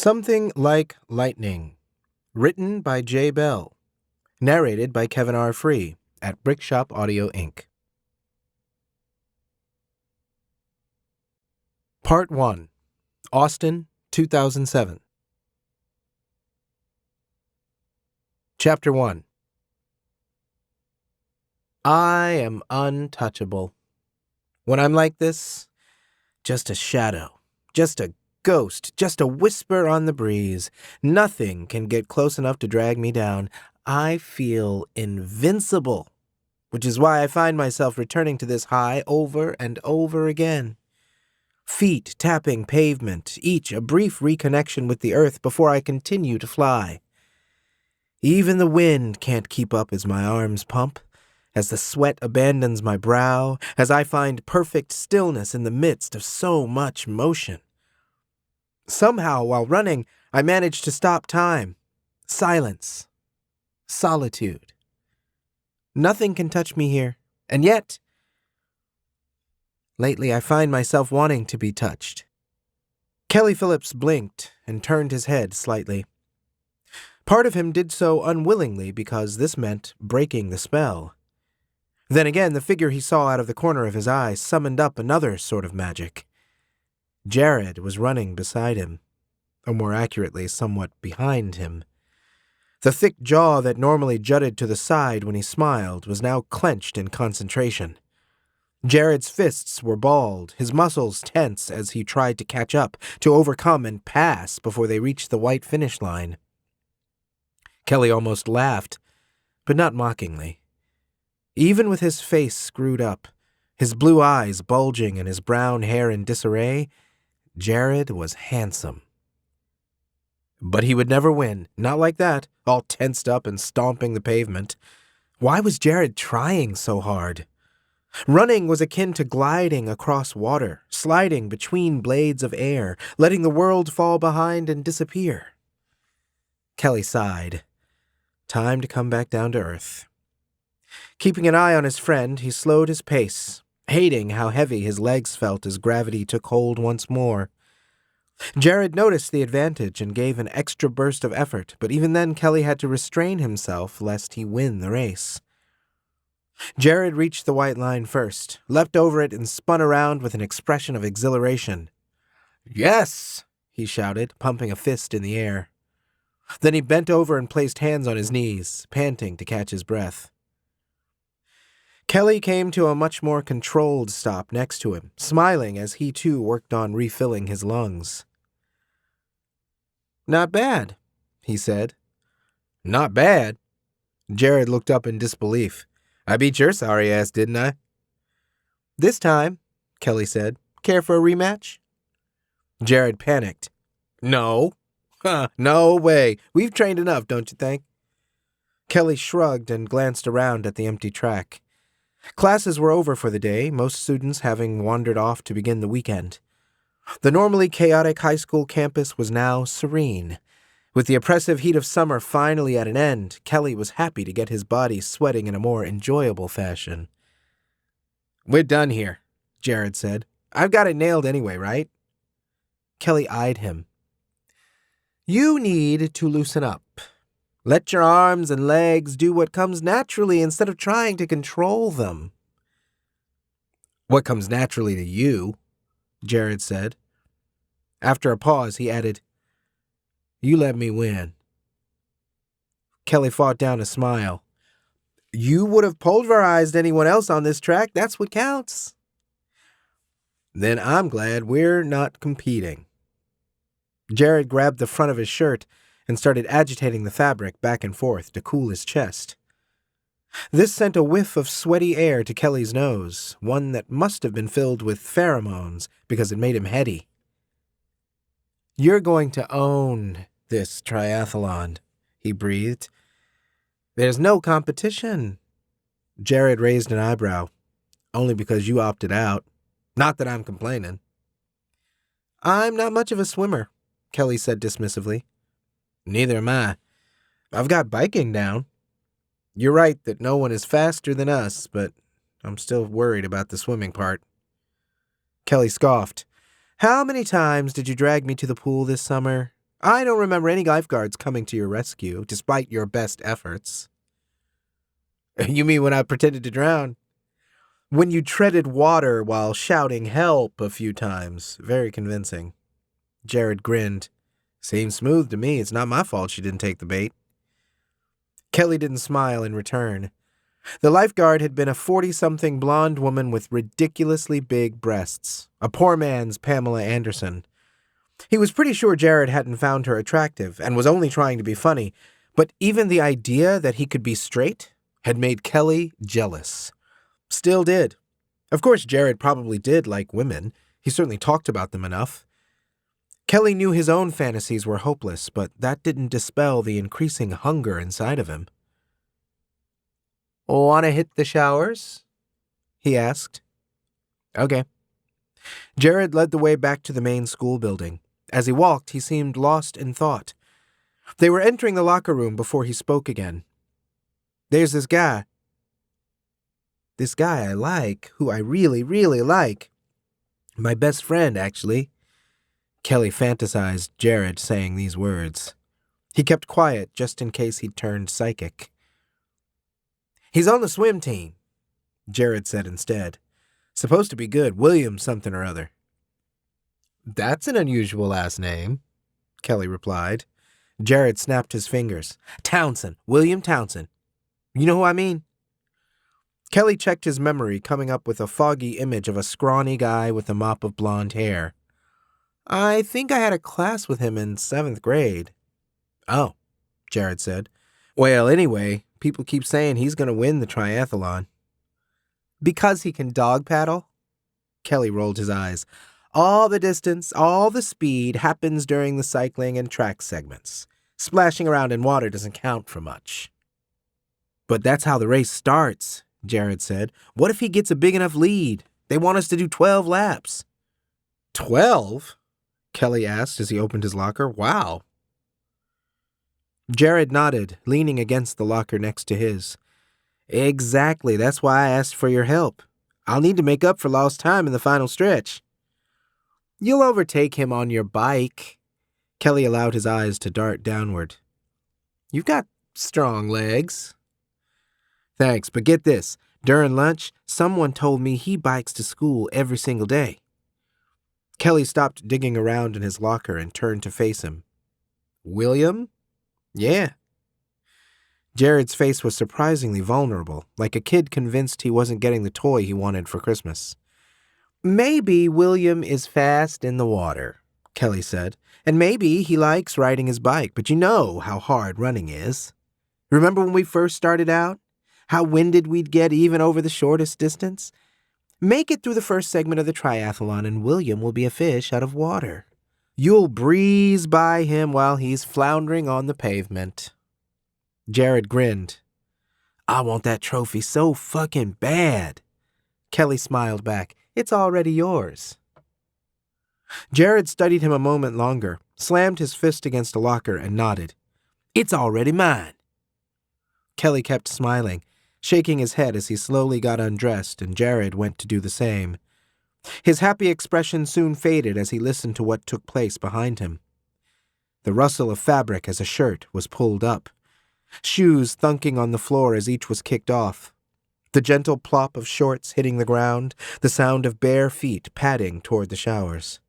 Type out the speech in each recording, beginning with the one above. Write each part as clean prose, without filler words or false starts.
Something Like Lightning, written by J. Bell, narrated by Kevin R. Free at Brickshop Audio, Inc. Part 1, Austin, 2007. Chapter 1. I am untouchable. When I'm like this, just a shadow, just a ghost, just a whisper on the breeze. Nothing can get close enough to drag me down. I feel invincible, which is why I find myself returning to this high over and over again. Feet tapping pavement, each a brief reconnection with the earth before I continue to fly. Even the wind can't keep up as my arms pump, as the sweat abandons my brow, as I find perfect stillness in the midst of so much motion. Somehow, while running, I manage to stop time. Silence. Solitude. Nothing can touch me here, and yet, lately I find myself wanting to be touched. Kelly Phillips blinked and turned his head slightly. Part of him did so unwillingly because this meant breaking the spell. Then again, the figure he saw out of the corner of his eye summoned up another sort of magic. Jared was running beside him, or more accurately, somewhat behind him. The thick jaw that normally jutted to the side when he smiled was now clenched in concentration. Jared's fists were balled, his muscles tense as he tried to catch up, to overcome and pass before they reached the white finish line. Kelly almost laughed, but not mockingly. Even with his face screwed up, his blue eyes bulging and his brown hair in disarray, Jared was handsome. But he would never win, not like that, all tensed up and stomping the pavement. Why was Jared trying so hard? Running was akin to gliding across water, sliding between blades of air, letting the world fall behind and disappear. Kelly sighed. Time to come back down to earth. Keeping an eye on his friend, he slowed his pace, hating how heavy his legs felt as gravity took hold once more. Jared noticed the advantage and gave an extra burst of effort, but even then Kelly had to restrain himself lest he win the race. Jared reached the white line first, leapt over it, and spun around with an expression of exhilaration. "Yes!" he shouted, pumping a fist in the air. Then he bent over and placed hands on his knees, panting to catch his breath. Kelly came to a much more controlled stop next to him, smiling as he too worked on refilling his lungs. "Not bad," he said. "Not bad?" Jared looked up in disbelief. "I beat your sorry ass, didn't I?" "This time," Kelly said. "Care for a rematch?" Jared panicked. "No. No way. We've trained enough, don't you think?" Kelly shrugged and glanced around at the empty track. Classes were over for the day, most students having wandered off to begin the weekend. The normally chaotic high school campus was now serene. With the oppressive heat of summer finally at an end, Kelly was happy to get his body sweating in a more enjoyable fashion. "We're done here," Jared said. "I've got it nailed anyway, right?" Kelly eyed him. "You need to loosen up. Let your arms and legs do what comes naturally instead of trying to control them." "What comes naturally to you," Jared said. After a pause, he added, "You let me win." Kelly fought down a smile. "You would have pulverized anyone else on this track. That's what counts." "Then I'm glad we're not competing." Jared grabbed the front of his shirt and started agitating the fabric back and forth to cool his chest. This sent a whiff of sweaty air to Kelly's nose, one that must have been filled with pheromones because it made him heady. "You're going to own this triathlon," he breathed. "There's no competition." Jared raised an eyebrow. "Only because you opted out. Not that I'm complaining." "I'm not much of a swimmer," Kelly said dismissively. "Neither am I. I've got biking down. You're right that no one is faster than us, but I'm still worried about the swimming part." Kelly scoffed. "How many times did you drag me to the pool this summer? I don't remember any lifeguards coming to your rescue, despite your best efforts. You mean when I pretended to drown? When you treaded water while shouting help a few times. Very convincing. Jared grinned. Seems smooth to me. It's not my fault she didn't take the bait. Kelly didn't smile in return. The lifeguard had been a 40-something blonde woman with ridiculously big breasts. A poor man's Pamela Anderson. He was pretty sure Jared hadn't found her attractive and was only trying to be funny, but even the idea that he could be straight had made Kelly jealous. Still did. Of course, Jared probably did like women. He certainly talked about them enough. Kelly knew his own fantasies were hopeless, but that didn't dispel the increasing hunger inside of him. "Want to hit the showers?" he asked. Okay. Jared led the way back to the main school building. As he walked, he seemed lost in thought. They were entering the locker room before he spoke again. "There's this guy. This guy I like, who I really, really like. My best friend, actually." Kelly fantasized Jared saying these words. He kept quiet just in case he'd turned psychic. "He's on the swim team," Jared said instead. "Supposed to be good, William something or other." "That's an unusual last name," Kelly replied. Jared snapped his fingers. "Townsend, William Townsend. You know who I mean?" Kelly checked his memory, coming up with a foggy image of a scrawny guy with a mop of blonde hair. "I think I had a class with him in 7th grade. "Oh," Jared said. "Well, anyway, people keep saying he's going to win the triathlon." "Because he can dog paddle?" Kelly rolled his eyes. "All the distance, all the speed happens during the cycling and track segments. Splashing around in water doesn't count for much." "But that's how the race starts," Jared said. "What if he gets a big enough lead? They want us to do 12 laps. 12? Kelly asked as he opened his locker. "Wow." Jared nodded, leaning against the locker next to his. "Exactly. That's why I asked for your help. I'll need to make up for lost time in the final stretch." "You'll overtake him on your bike." Kelly allowed his eyes to dart downward. "You've got strong legs." "Thanks, but get this. During lunch, someone told me he bikes to school every single day." Kelly stopped digging around in his locker and turned to face him. "William?" "Yeah." Jared's face was surprisingly vulnerable, like a kid convinced he wasn't getting the toy he wanted for Christmas. "Maybe William is fast in the water," Kelly said, "and maybe he likes riding his bike, but you know how hard running is. Remember when we first started out? How winded we'd get even over the shortest distance? Make it through the first segment of the triathlon and William will be a fish out of water. You'll breeze by him while he's floundering on the pavement." Jared grinned. "I want that trophy so fucking bad." Kelly smiled back. "It's already yours." Jared studied him a moment longer, slammed his fist against a locker, and nodded. "It's already mine." Kelly kept smiling, shaking his head as he slowly got undressed, and Jared went to do the same. His happy expression soon faded as he listened to what took place behind him. The rustle of fabric as a shirt was pulled up. Shoes thunking on the floor as each was kicked off. The gentle plop of shorts hitting the ground, the sound of bare feet padding toward the showers.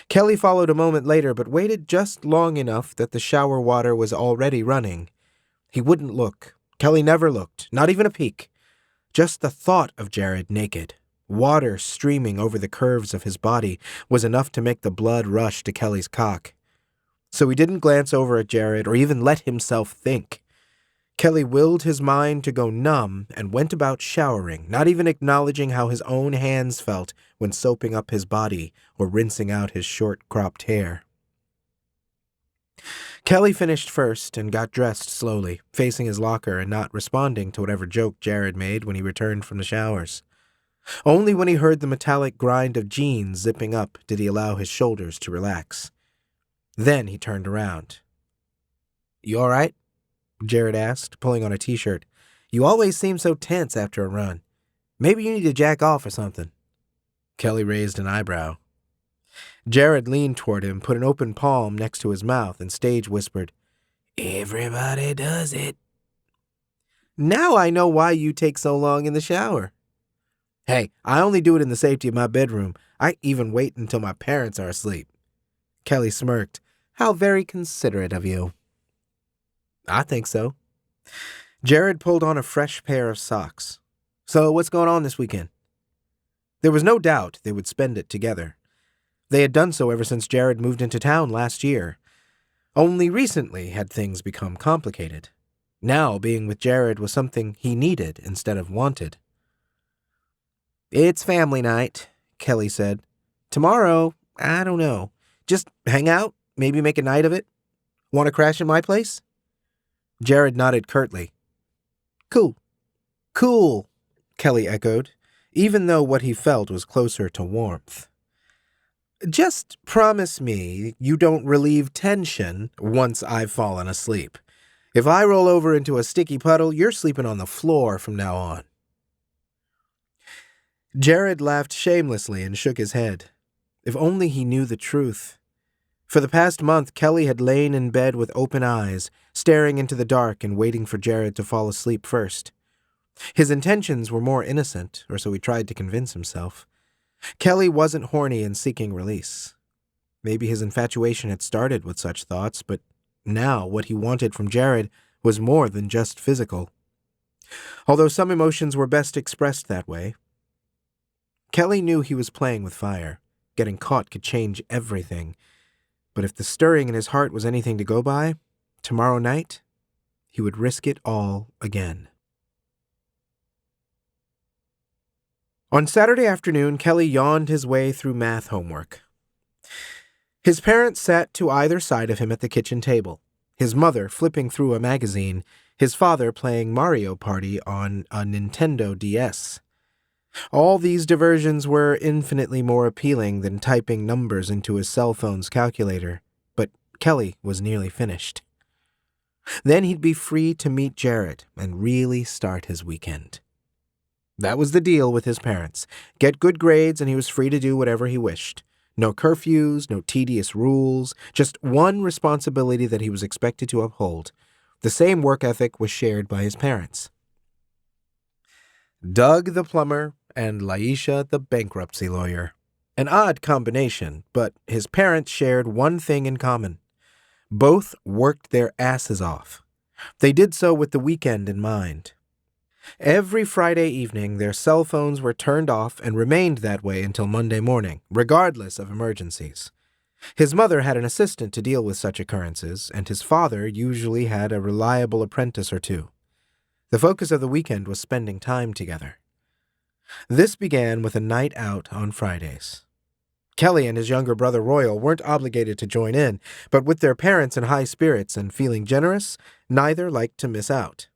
Kelly followed a moment later, but waited just long enough that the shower water was already running. He wouldn't look. Kelly never looked, not even a peek. Just the thought of Jared naked, water streaming over the curves of his body, was enough to make the blood rush to Kelly's cock. So he didn't glance over at Jared or even let himself think. Kelly willed his mind to go numb and went about showering, not even acknowledging how his own hands felt when soaping up his body or rinsing out his short-cropped hair. Kelly finished first and got dressed slowly, facing his locker and not responding to whatever joke Jared made when he returned from the showers. Only when he heard the metallic grind of jeans zipping up did he allow his shoulders to relax. Then he turned around. "You all right?" Jared asked, pulling on a t-shirt. "You always seem so tense after a run. Maybe you need to jack off or something." Kelly raised an eyebrow. Jared leaned toward him, put an open palm next to his mouth, and stage whispered, "Everybody does it." "Now I know why you take so long in the shower." "Hey, I only do it in the safety of my bedroom. I even wait until my parents are asleep." Kelly smirked. "How very considerate of you." "I think so." Jared pulled on a fresh pair of socks. "So what's going on this weekend?" There was no doubt they would spend it together. They had done so ever since Jared moved into town last year. Only recently had things become complicated. Now being with Jared was something he needed instead of wanted. "It's family night," Kelly said. "Tomorrow, I don't know. Just hang out, maybe make a night of it. Want to crash in my place?" Jared nodded curtly. "Cool." "Cool," Kelly echoed, even though what he felt was closer to warmth. "Just promise me you don't relieve tension once I've fallen asleep. If I roll over into a sticky puddle, you're sleeping on the floor from now on." Jared laughed shamelessly and shook his head. If only he knew the truth. For the past month, Kelly had lain in bed with open eyes, staring into the dark and waiting for Jared to fall asleep first. His intentions were more innocent, or so he tried to convince himself. Kelly wasn't horny and seeking release. Maybe his infatuation had started with such thoughts, but now what he wanted from Jared was more than just physical. Although some emotions were best expressed that way. Kelly knew he was playing with fire. Getting caught could change everything. But if the stirring in his heart was anything to go by, tomorrow night, he would risk it all again. On Saturday afternoon, Kelly yawned his way through math homework. His parents sat to either side of him at the kitchen table, his mother flipping through a magazine, his father playing Mario Party on a Nintendo DS. All these diversions were infinitely more appealing than typing numbers into his cell phone's calculator, but Kelly was nearly finished. Then he'd be free to meet Jared and really start his weekend. That was the deal with his parents. Get good grades and he was free to do whatever he wished. No curfews, no tedious rules, just one responsibility that he was expected to uphold. The same work ethic was shared by his parents. Doug the plumber and Laisha the bankruptcy lawyer. An odd combination, but his parents shared one thing in common. Both worked their asses off. They did so with the weekend in mind. Every Friday evening, their cell phones were turned off and remained that way until Monday morning, regardless of emergencies. His mother had an assistant to deal with such occurrences, and his father usually had a reliable apprentice or two. The focus of the weekend was spending time together. This began with a night out on Fridays. Kelly and his younger brother Royal weren't obligated to join in, but with their parents in high spirits and feeling generous, neither liked to miss out.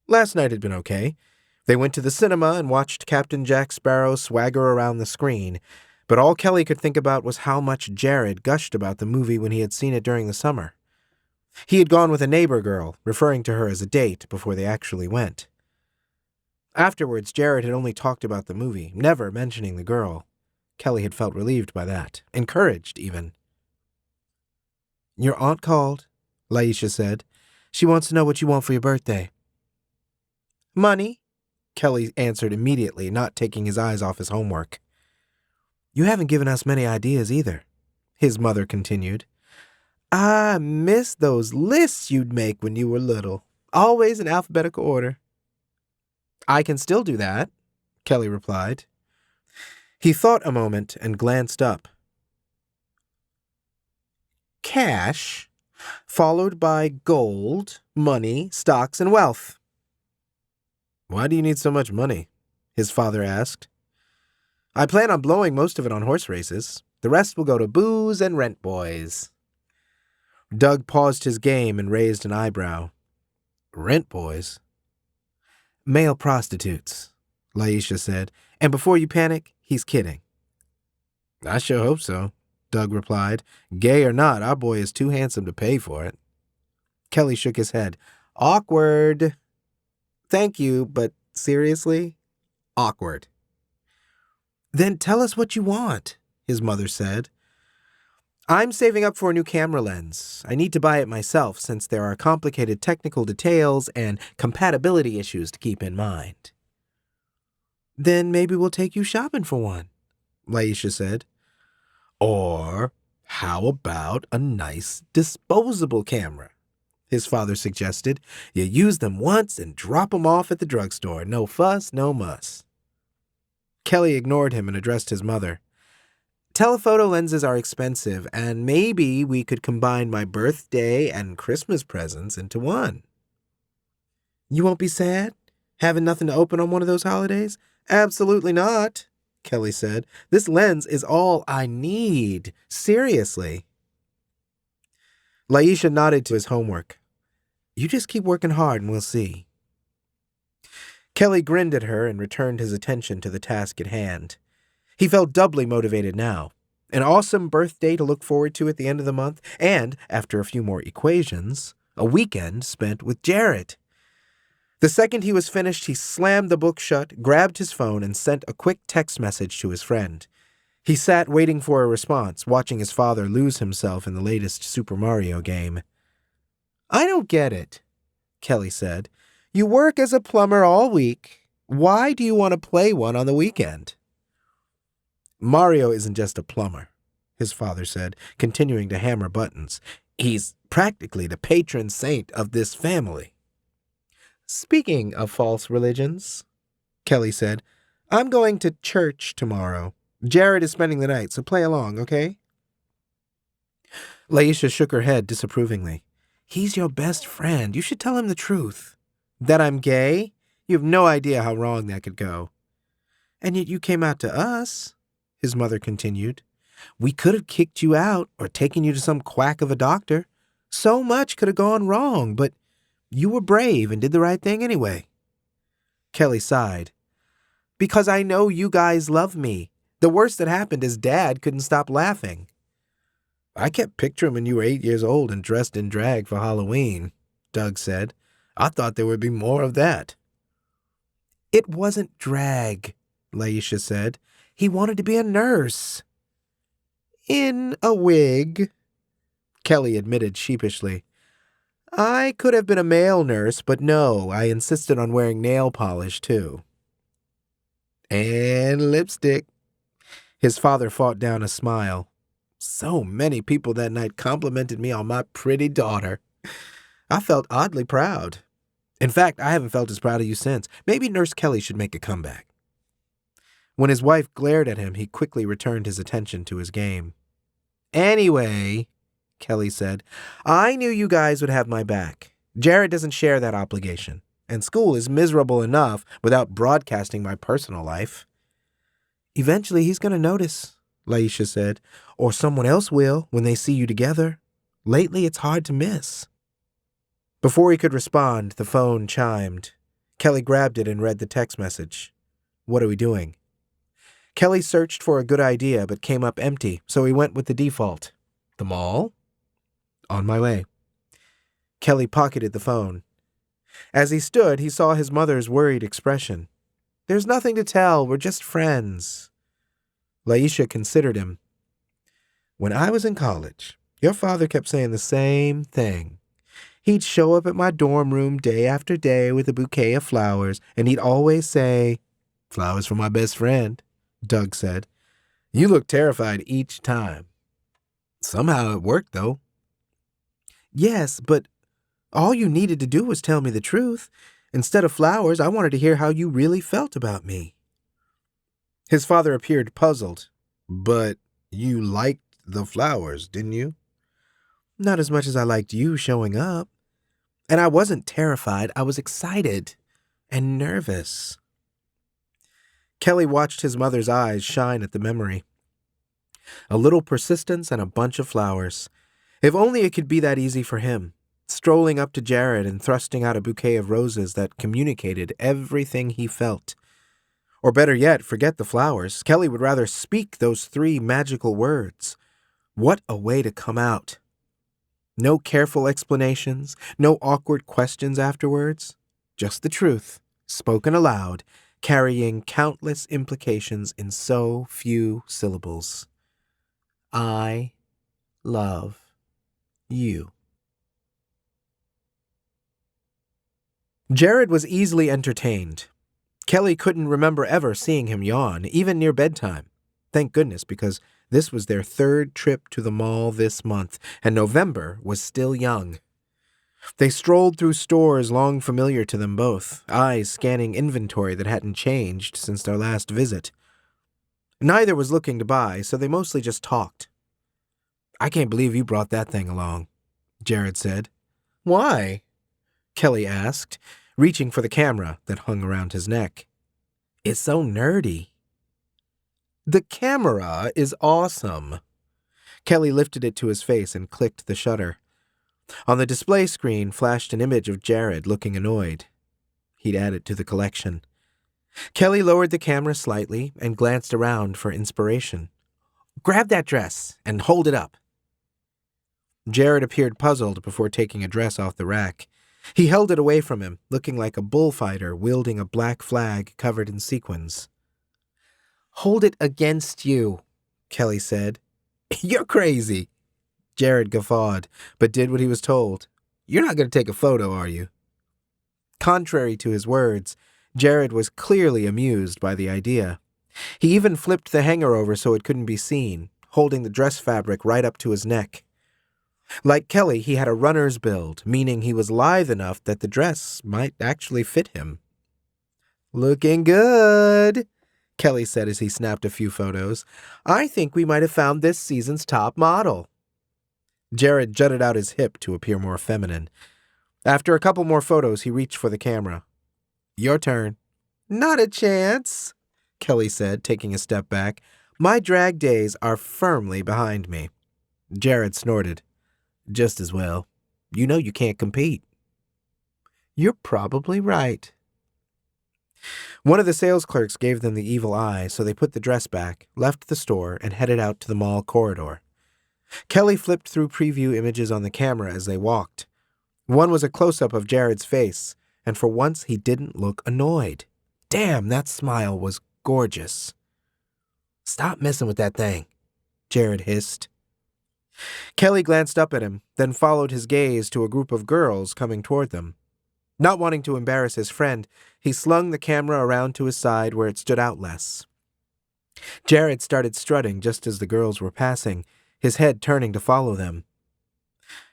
Last night had been okay. They went to the cinema and watched Captain Jack Sparrow swagger around the screen, but all Kelly could think about was how much Jared gushed about the movie when he had seen it during the summer. He had gone with a neighbor girl, referring to her as a date before they actually went. Afterwards, Jared had only talked about the movie, never mentioning the girl. Kelly had felt relieved by that, encouraged even. "Your aunt called," Laisha said. "She wants to know what you want for your birthday." "Money," Kelly answered immediately, not taking his eyes off his homework. "You haven't given us many ideas either," his mother continued. "I miss those lists you'd make when you were little, always in alphabetical order." "I can still do that," Kelly replied. He thought a moment and glanced up. "Cash, followed by gold, money, stocks, and wealth." "Why do you need so much money?" his father asked. "I plan on blowing most of it on horse races. The rest will go to booze and rent boys." Doug paused his game and raised an eyebrow. "Rent boys?" "Male prostitutes," Laisha said, "and before you panic, he's kidding." "I sure hope so," Doug replied. "Gay or not, our boy is too handsome to pay for it." Kelly shook his head. "Awkward." "Thank you, but seriously? Awkward." "Then tell us what you want," his mother said. I'm saving up for a new camera lens. I need to buy it myself since there are complicated technical details and compatibility issues to keep in mind. Then maybe we'll take you shopping for one, Laisha said. Or how about a nice disposable camera? His father suggested. You use them once and drop them off at the drugstore. No fuss, no muss. Kelly ignored him and addressed his mother. Telephoto lenses are expensive, and maybe we could combine my birthday and Christmas presents into one. You won't be sad? Having nothing to open on one of those holidays? Absolutely not, Kelly said. This lens is all I need. Seriously. Laisha nodded to his homework. You just keep working hard and we'll see. Kelly grinned at her and returned his attention to the task at hand. He felt doubly motivated now. An awesome birthday to look forward to at the end of the month, and, after a few more equations, a weekend spent with Jared. The second he was finished, he slammed the book shut, grabbed his phone, and sent a quick text message to his friend. He sat waiting for a response, watching his father lose himself in the latest Super Mario game. I don't get it, Kelly said. You work as a plumber all week. Why do you want to play one on the weekend? Mario isn't just a plumber, his father said, continuing to hammer buttons. He's practically the patron saint of this family. Speaking of false religions, Kelly said, I'm going to church tomorrow. Jared is spending the night, so play along, okay? Laisha shook her head disapprovingly. He's your best friend. You should tell him the truth. That I'm gay? You have no idea how wrong that could go. And yet you came out to us, his mother continued. We could have kicked you out or taken you to some quack of a doctor. So much could have gone wrong, but you were brave and did the right thing anyway. Kelly sighed. Because I know you guys love me. The worst that happened is Dad couldn't stop laughing. I kept picturing when you were 8 years old and dressed in drag for Halloween, Doug said. I thought there would be more of that. It wasn't drag, Laisha said. He wanted to be a nurse. In a wig, Kelly admitted sheepishly. I could have been a male nurse, but no, I insisted on wearing nail polish, too. And lipstick. His father fought down a smile. So many people that night complimented me on my pretty daughter. I felt oddly proud. In fact, I haven't felt as proud of you since. Maybe Nurse Kelly should make a comeback. When his wife glared at him, he quickly returned his attention to his game. Anyway, Kelly said, I knew you guys would have my back. Jared doesn't share that obligation, and school is miserable enough without broadcasting my personal life. Eventually he's going to notice, Laisha said, or someone else will when they see you together. Lately it's hard to miss. Before he could respond, the phone chimed. Kelly grabbed it and read the text message. What are we doing? Kelly searched for a good idea but came up empty, so he went with the default. The mall? On my way. Kelly pocketed the phone. As he stood, he saw his mother's worried expression. There's nothing to tell, we're just friends. Laisha considered him. When I was in college, your father kept saying the same thing. He'd show up at my dorm room day after day with a bouquet of flowers, and he'd always say, Flowers for my best friend, Doug said. You looked terrified each time. Somehow it worked, though. Yes, but all you needed to do was tell me the truth. Instead of flowers, I wanted to hear how you really felt about me. His father appeared puzzled. But you liked the flowers, didn't you? Not as much as I liked you showing up. And I wasn't terrified, I was excited and nervous. Kelly watched his mother's eyes shine at the memory. A little persistence and a bunch of flowers. If only it could be that easy for him, strolling up to Jared and thrusting out a bouquet of roses that communicated everything he felt. Or better yet, forget the flowers. Kelly would rather speak those 3 magical words. What a way to come out. No careful explanations, no awkward questions afterwards. Just the truth, spoken aloud, carrying countless implications in so few syllables. I love you. Jared was easily entertained. Kelly couldn't remember ever seeing him yawn, even near bedtime. Thank goodness, because this was their third trip to the mall this month, and November was still young. They strolled through stores long familiar to them both, eyes scanning inventory that hadn't changed since their last visit. Neither was looking to buy, so they mostly just talked. "I can't believe you brought that thing along," Jared said. "Why?" Kelly asked, reaching for the camera that hung around his neck. "It's so nerdy." "The camera is awesome." Kelly lifted it to his face and clicked the shutter. On the display screen flashed an image of Jared looking annoyed. He'd add it to the collection. Kelly lowered the camera slightly and glanced around for inspiration. "Grab that dress and hold it up." Jared appeared puzzled before taking a dress off the rack. He held it away from him, looking like a bullfighter wielding a black flag covered in sequins. "Hold it against you," Kelly said. "You're crazy." Jared guffawed, but did what he was told. "You're not going to take a photo, are you?" Contrary to his words, Jared was clearly amused by the idea. He even flipped the hanger over so it couldn't be seen, holding the dress fabric right up to his neck. Like Kelly, he had a runner's build, meaning he was lithe enough that the dress might actually fit him. "Looking good," Kelly said as he snapped a few photos. "I think we might have found this season's top model." Jared jutted out his hip to appear more feminine. After a couple more photos, he reached for the camera. "Your turn." "Not a chance," Kelly said, taking a step back. "My drag days are firmly behind me." Jared snorted. "Just as well. You know you can't compete." "You're probably right." One of the sales clerks gave them the evil eye, so they put the dress back, left the store, and headed out to the mall corridor. Kelly flipped through preview images on the camera as they walked. One was a close-up of Jared's face, and for once he didn't look annoyed. Damn, that smile was gorgeous. "Stop messing with that thing," Jared hissed. Kelly glanced up at him, then followed his gaze to a group of girls coming toward them. Not wanting to embarrass his friend, he slung the camera around to his side where it stood out less. Jared started strutting just as the girls were passing, his head turning to follow them.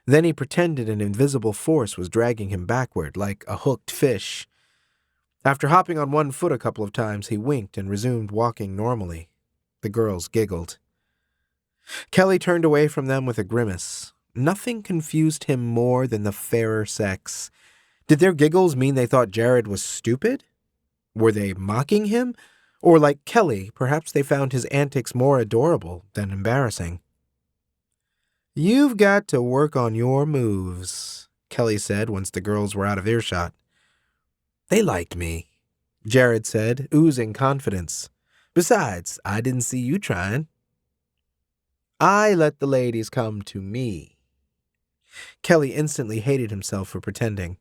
Then he pretended an invisible force was dragging him backward like a hooked fish. After hopping on one foot a couple of times, he winked and resumed walking normally. The girls giggled. Kelly turned away from them with a grimace. Nothing confused him more than the fairer sex. Did their giggles mean they thought Jared was stupid? Were they mocking him? Or like Kelly, perhaps they found his antics more adorable than embarrassing. "You've got to work on your moves," Kelly said once the girls were out of earshot. "They liked me," Jared said, oozing confidence. "Besides, I didn't see you trying." "I let the ladies come to me." Kelly instantly hated himself for pretending.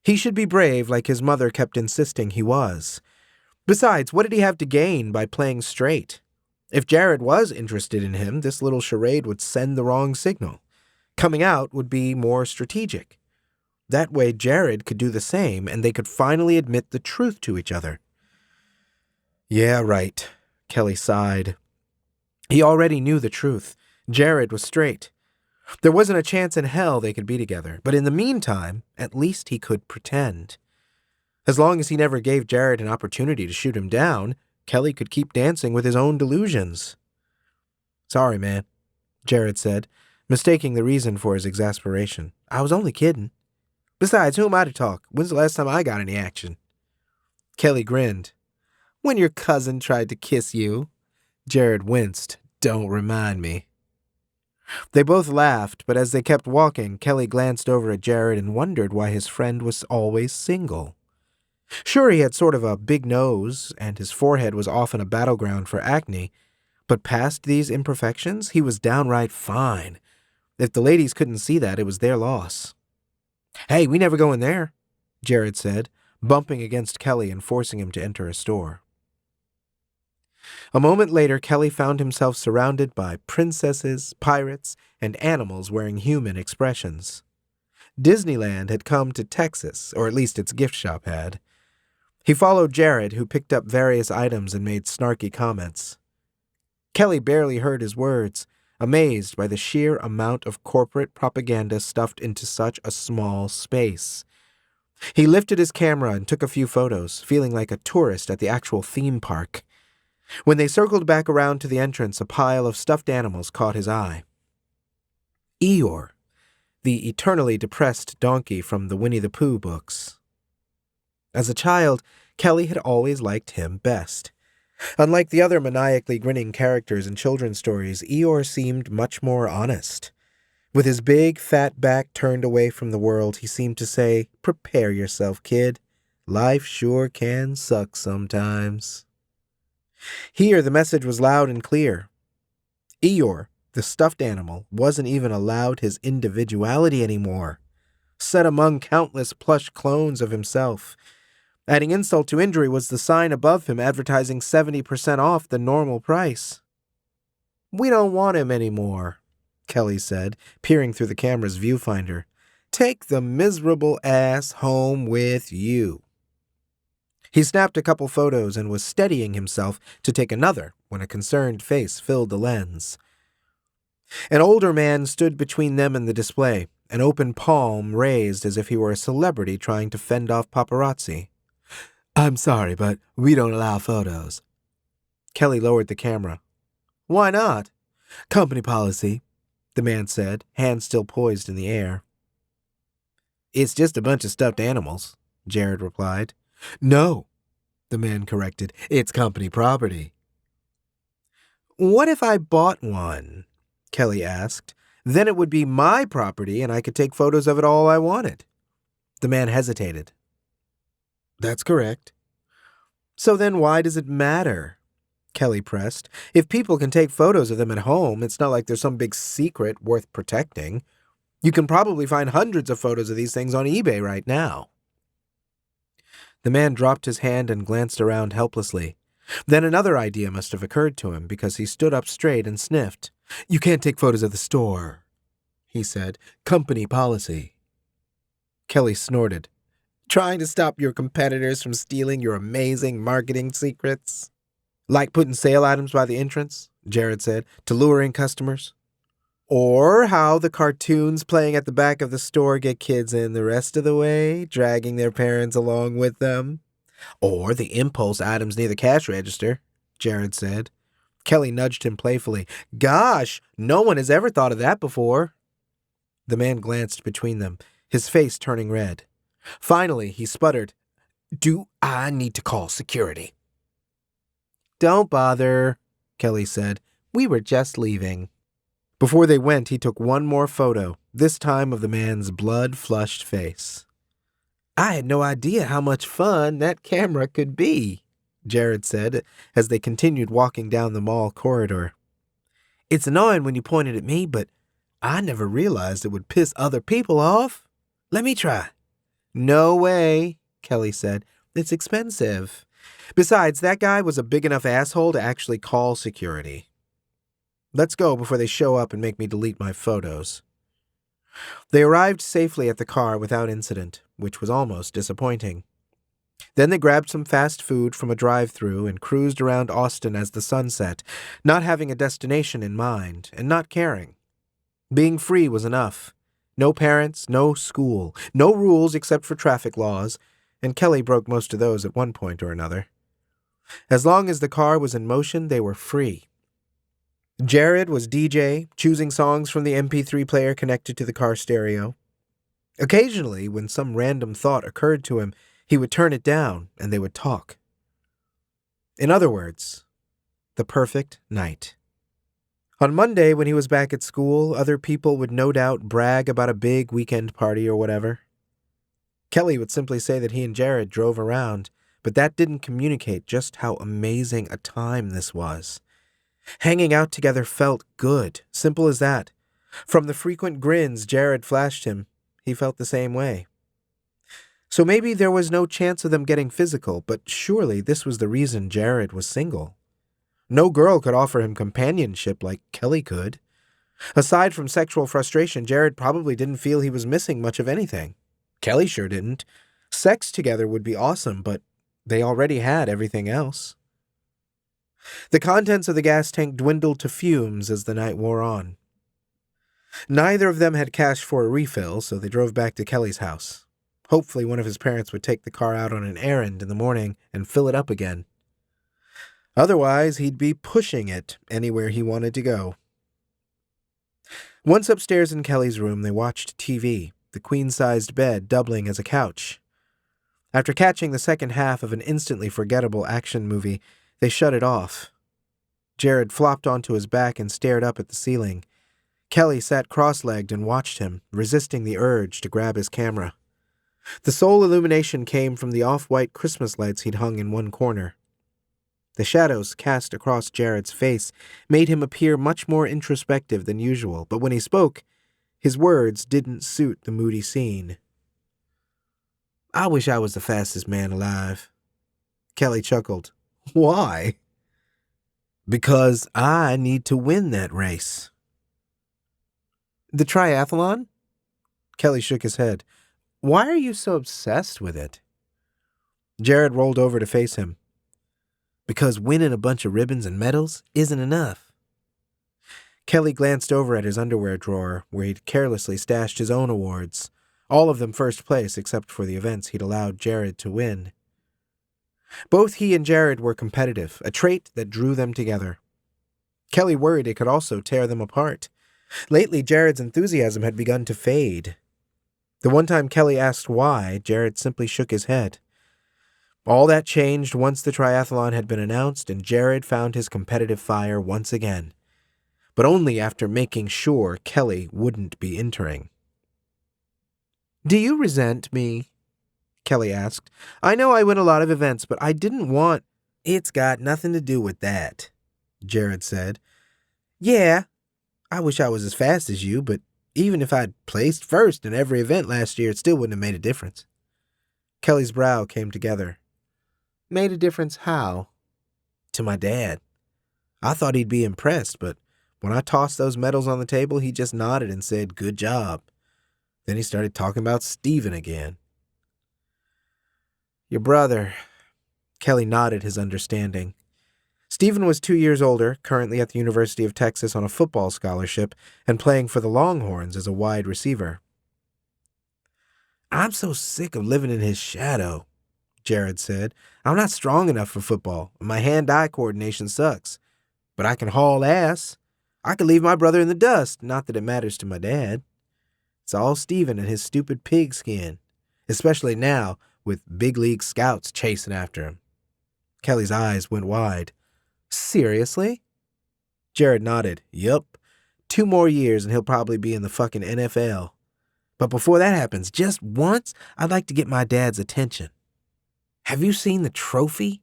He should be brave like his mother kept insisting he was. Besides, what did he have to gain by playing straight? If Jared was interested in him, this little charade would send the wrong signal. Coming out would be more strategic. That way Jared could do the same, and they could finally admit the truth to each other. "Yeah, right," Kelly sighed. He already knew the truth. Jared was straight. There wasn't a chance in hell they could be together, but in the meantime, at least he could pretend. As long as he never gave Jared an opportunity to shoot him down, Kelly could keep dancing with his own delusions. "Sorry, man," Jared said, mistaking the reason for his exasperation. "I was only kidding. Besides, who am I to talk? When's the last time I got any action?" Kelly grinned. "When your cousin tried to kiss you." Jared winced. "Don't remind me." They both laughed, but as they kept walking, Kelly glanced over at Jared and wondered why his friend was always single. Sure, he had sort of a big nose, and his forehead was often a battleground for acne, but past these imperfections, he was downright fine. If the ladies couldn't see that, it was their loss. "Hey, we never go in there," Jared said, bumping against Kelly and forcing him to enter a store. A moment later, Kelly found himself surrounded by princesses, pirates, and animals wearing human expressions. Disneyland had come to Texas, or at least its gift shop had. He followed Jared, who picked up various items and made snarky comments. Kelly barely heard his words, amazed by the sheer amount of corporate propaganda stuffed into such a small space. He lifted his camera and took a few photos, feeling like a tourist at the actual theme park. When they circled back around to the entrance, a pile of stuffed animals caught his eye. Eeyore, the eternally depressed donkey from the Winnie the Pooh books. As a child, Kelly had always liked him best. Unlike the other maniacally grinning characters in children's stories, Eeyore seemed much more honest. With his big, fat back turned away from the world, he seemed to say, "Prepare yourself, kid. Life sure can suck sometimes." Here, the message was loud and clear. Eeyore, the stuffed animal, wasn't even allowed his individuality anymore, set among countless plush clones of himself. Adding insult to injury was the sign above him advertising 70% off the normal price. "We don't want him anymore," Kelly said, peering through the camera's viewfinder. "Take the miserable ass home with you." He snapped a couple photos and was steadying himself to take another when a concerned face filled the lens. An older man stood between them and the display, an open palm raised as if he were a celebrity trying to fend off paparazzi. "I'm sorry, but we don't allow photos." Kelly lowered the camera. "Why not?" "Company policy," the man said, hands still poised in the air. "It's just a bunch of stuffed animals," Jared replied. "No," the man corrected. "It's company property." "What if I bought one?" Kelly asked. "Then it would be my property and I could take photos of it all I wanted." The man hesitated. "That's correct." "So then why does it matter?" Kelly pressed. "If people can take photos of them at home, it's not like there's some big secret worth protecting. You can probably find hundreds of photos of these things on eBay right now." The man dropped his hand and glanced around helplessly. Then another idea must have occurred to him because he stood up straight and sniffed. "You can't take photos of the store," he said. "Company policy." Kelly snorted. "Trying to stop your competitors from stealing your amazing marketing secrets?" "Like putting sale items by the entrance," Jared said, "to lure in customers. Or how the cartoons playing at the back of the store get kids in the rest of the way, dragging their parents along with them. Or the impulse items near the cash register," Jared said. Kelly nudged him playfully. "Gosh, no one has ever thought of that before." The man glanced between them, his face turning red. Finally, he sputtered, "Do I need to call security?" "Don't bother," Kelly said. "We were just leaving." Before they went, he took one more photo, this time of the man's blood-flushed face. "I had no idea how much fun that camera could be," Jared said as they continued walking down the mall corridor. "It's annoying when you point it at me, but I never realized it would piss other people off. Let me try." "No way," Kelly said. "It's expensive. Besides, that guy was a big enough asshole to actually call security. Let's go before they show up and make me delete my photos." They arrived safely at the car without incident, which was almost disappointing. Then they grabbed some fast food from a drive-thru and cruised around Austin as the sun set, not having a destination in mind and not caring. Being free was enough. No parents, no school, no rules except for traffic laws, and Kelly broke most of those at one point or another. As long as the car was in motion, they were free. Jared was DJ, choosing songs from the MP3 player connected to the car stereo. Occasionally, when some random thought occurred to him, he would turn it down and they would talk. In other words, the perfect night. On Monday, when he was back at school, other people would no doubt brag about a big weekend party or whatever. Kelly would simply say that he and Jared drove around, but that didn't communicate just how amazing a time this was. Hanging out together felt good, simple as that. From the frequent grins Jared flashed him, he felt the same way. So maybe there was no chance of them getting physical, but surely this was the reason Jared was single. No girl could offer him companionship like Kelly could. Aside from sexual frustration, Jared probably didn't feel he was missing much of anything. Kelly sure didn't. Sex together would be awesome, but they already had everything else. The contents of the gas tank dwindled to fumes as the night wore on. Neither of them had cash for a refill, so they drove back to Kelly's house. Hopefully one of his parents would take the car out on an errand in the morning and fill it up again. Otherwise, he'd be pushing it anywhere he wanted to go. Once upstairs in Kelly's room, they watched TV, the queen-sized bed doubling as a couch. After catching the second half of an instantly forgettable action movie, they shut it off. Jared flopped onto his back and stared up at the ceiling. Kelly sat cross-legged and watched him, resisting the urge to grab his camera. The sole illumination came from the off-white Christmas lights he'd hung in one corner. The shadows cast across Jared's face made him appear much more introspective than usual, but when he spoke, his words didn't suit the moody scene. "I wish I was the fastest man alive." Kelly chuckled. "Why?" "Because I need to win that race." "The triathlon?" Kelly shook his head. "Why are you so obsessed with it?" Jared rolled over to face him. "Because winning a bunch of ribbons and medals isn't enough." Kelly glanced over at his underwear drawer, where he'd carelessly stashed his own awards, all of them first place except for the events he'd allowed Jared to win. Both he and Jared were competitive, a trait that drew them together. Kelly worried it could also tear them apart. Lately, Jared's enthusiasm had begun to fade. The one time Kelly asked why, Jared simply shook his head. All that changed once the triathlon had been announced and Jared found his competitive fire once again, but only after making sure Kelly wouldn't be entering. "Do you resent me?" Kelly asked. "I know I win a lot of events, but I didn't want—" "It's got nothing to do with that," Jared said. "Yeah, I wish I was as fast as you, but even if I'd placed first in every event last year, it still wouldn't have made a difference." Kelly's brow came together. "Made a difference how?" "To my dad. I thought he'd be impressed, but when I tossed those medals on the table, he just nodded and said, 'Good job.' Then he started talking about Steven again." "Your brother." Kelly nodded his understanding. Steven was 2 years older, currently at the University of Texas on a football scholarship and playing for the Longhorns as a wide receiver. "I'm so sick of living in his shadow," Jared said. "I'm not strong enough for football, and my hand-eye coordination sucks. But I can haul ass. I could leave my brother in the dust, not that it matters to my dad. It's all Steven and his stupid pigskin, especially now with big league scouts chasing after him." Kelly's eyes went wide. "Seriously?" Jared nodded. "Yup. 2 more years and he'll probably be in the fucking NFL. But before that happens, just once, I'd like to get my dad's attention. Have you seen the trophy?"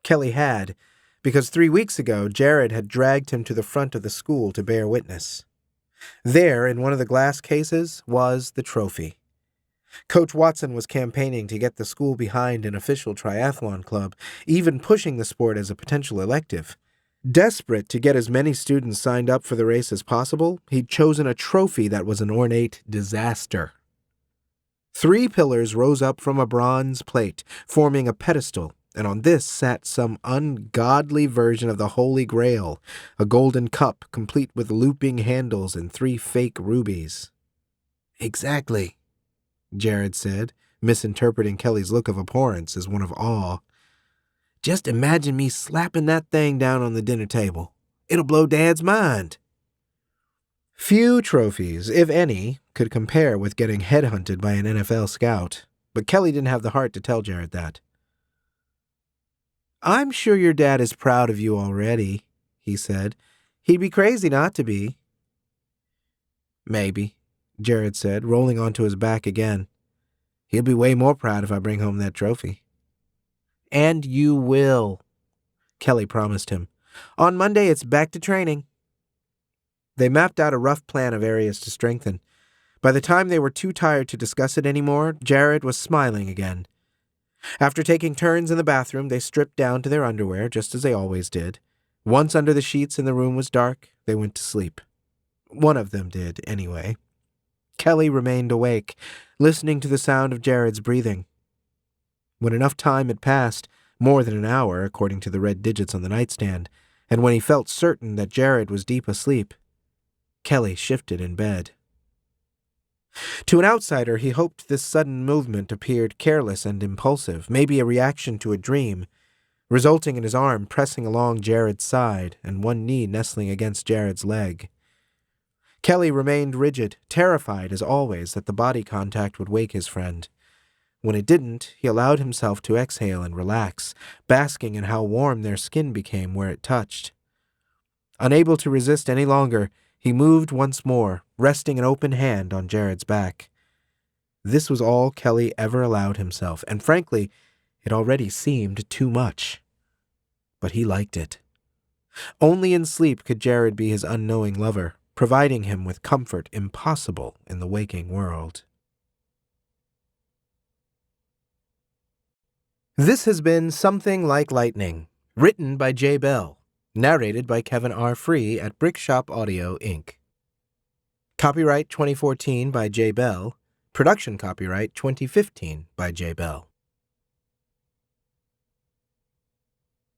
Kelly had, because 3 weeks ago, Jared had dragged him to the front of the school to bear witness. There, in one of the glass cases, was the trophy. Coach Watson was campaigning to get the school behind an official triathlon club, even pushing the sport as a potential elective. Desperate to get as many students signed up for the race as possible, he'd chosen a trophy that was an ornate disaster. 3 pillars rose up from a bronze plate, forming a pedestal, and on this sat some ungodly version of the Holy Grail, a golden cup complete with looping handles and 3 fake rubies. "Exactly," Jared said, misinterpreting Kelly's look of abhorrence as one of awe. "Just imagine me slapping that thing down on the dinner table. It'll blow Dad's mind." Few trophies, if any, could compare with getting headhunted by an NFL scout, but Kelly didn't have the heart to tell Jared that. "I'm sure your dad is proud of you already," he said. "He'd be crazy not to be." "Maybe," Jared said, rolling onto his back again. "He'll be way more proud if I bring home that trophy." "And you will," Kelly promised him. "On Monday, it's back to training." They mapped out a rough plan of areas to strengthen. By the time they were too tired to discuss it anymore, Jared was smiling again. After taking turns in the bathroom, they stripped down to their underwear, just as they always did. Once under the sheets and the room was dark, they went to sleep. One of them did, anyway. Kelly remained awake, listening to the sound of Jared's breathing. When enough time had passed, more than an hour according to the red digits on the nightstand, and when he felt certain that Jared was deep asleep, Kelly shifted in bed. To an outsider, he hoped this sudden movement appeared careless and impulsive, maybe a reaction to a dream, resulting in his arm pressing along Jared's side and one knee nestling against Jared's leg. Kelly remained rigid, terrified as always that the body contact would wake his friend. When it didn't, he allowed himself to exhale and relax, basking in how warm their skin became where it touched. Unable to resist any longer, he moved once more, resting an open hand on Jared's back. This was all Kelly ever allowed himself, and frankly, it already seemed too much. But he liked it. Only in sleep could Jared be his unknowing lover, providing him with comfort impossible in the waking world. This has been Something Like Lightning, written by J. Bell, narrated by Kevin R. Free at Brickshop Audio, Inc. Copyright 2014 by J. Bell, production copyright 2015 by J. Bell.